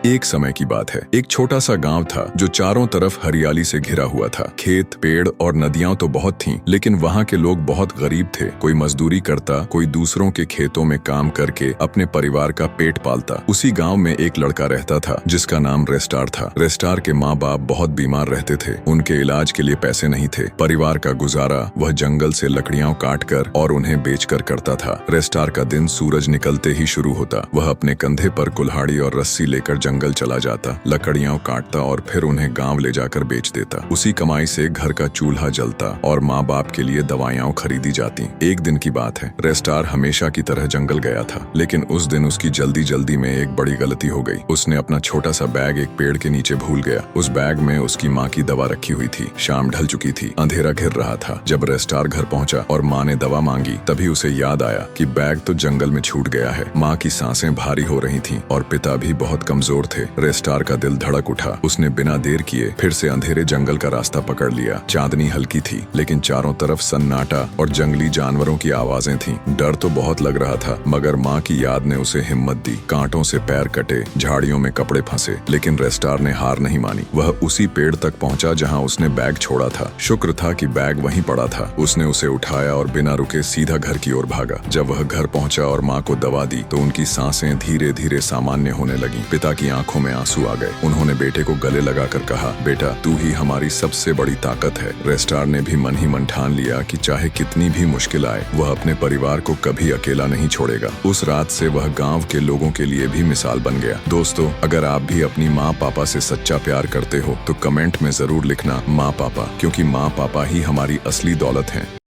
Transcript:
एक समय की बात है। एक छोटा सा गांव था जो चारों तरफ हरियाली से घिरा हुआ था। खेत, पेड़ और नदियां तो बहुत थीं, लेकिन वहां के लोग बहुत गरीब थे। कोई मजदूरी करता, कोई दूसरों के खेतों में काम करके अपने परिवार का पेट पालता। उसी गांव में एक लड़का रहता था जिसका नाम रेस्टार था। रेस्टार के माँ बाप बहुत बीमार रहते थे। उनके इलाज के लिए पैसे नहीं थे। परिवार का गुजारा वह जंगल से लकड़ियां काट कर और उन्हें बेचकर करता था। रेस्टार का दिन सूरज निकलते ही शुरू होता। वह अपने कंधे पर कुल्हाड़ी और रस्सी लेकर जंगल चला जाता, लकड़ियां काटता और फिर उन्हें गांव ले जाकर बेच देता। उसी कमाई से घर का चूल्हा जलता और माँ बाप के लिए दवाइयां खरीदी जाती। एक दिन की बात है, रेस्टार हमेशा की तरह जंगल गया था, लेकिन उस दिन उसकी जल्दी में एक बड़ी गलती हो गई। उसने अपना छोटा सा बैग एक पेड़ के नीचे भूल गया। उस बैग में उसकी माँ की दवा रखी हुई थी। शाम ढल चुकी थी, अंधेरा घिर रहा था। जब रेस्टार घर पहुंचा और माँ ने दवा मांगी, तभी उसे याद आया कि बैग तो जंगल में छूट गया है। माँ की सांसें भारी हो रही थीं और पिता भी बहुत कमजोर थे। रेस्टार का दिल धड़क उठा। उसने बिना देर किए फिर से अंधेरे जंगल का रास्ता पकड़ लिया। चांदनी हल्की थी, लेकिन चारों तरफ सन्नाटा और जंगली जानवरों की आवाजें थीं। डर तो बहुत लग रहा था, मगर माँ की याद ने उसे हिम्मत दी। कांटों से पैर कटे, झाड़ियों में कपड़े फंसे, लेकिन रेस्टार ने हार नहीं मानी। वह उसी पेड़ तक पहुंचा जहां उसने बैग छोड़ा था। शुक्र था कि बैग वहीं पड़ा था। उसने उसे उठाया और बिना रुके सीधा घर की ओर भागा। जब वह घर पहुंचा और माँ को दवा दी, तो उनकी सांसें धीरे धीरे सामान्य होने लगी। पिता की आंखों में आंसू आ गए। उन्होंने बेटे को गले लगाकर कहा, बेटा, तू ही हमारी सबसे बड़ी ताकत है। रेस्टार ने भी मन ही मन ठान लिया कि चाहे कितनी भी मुश्किल आए, वह अपने परिवार को कभी अकेला नहीं छोड़ेगा। उस रात से वह गांव के लोगों के लिए भी मिसाल बन गया। दोस्तों, अगर आप भी अपनी माँ पापा से सच्चा प्यार करते हो तो कमेंट में जरूर लिखना माँ पापा, क्योंकि माँ पापा ही हमारी असली दौलत हैं।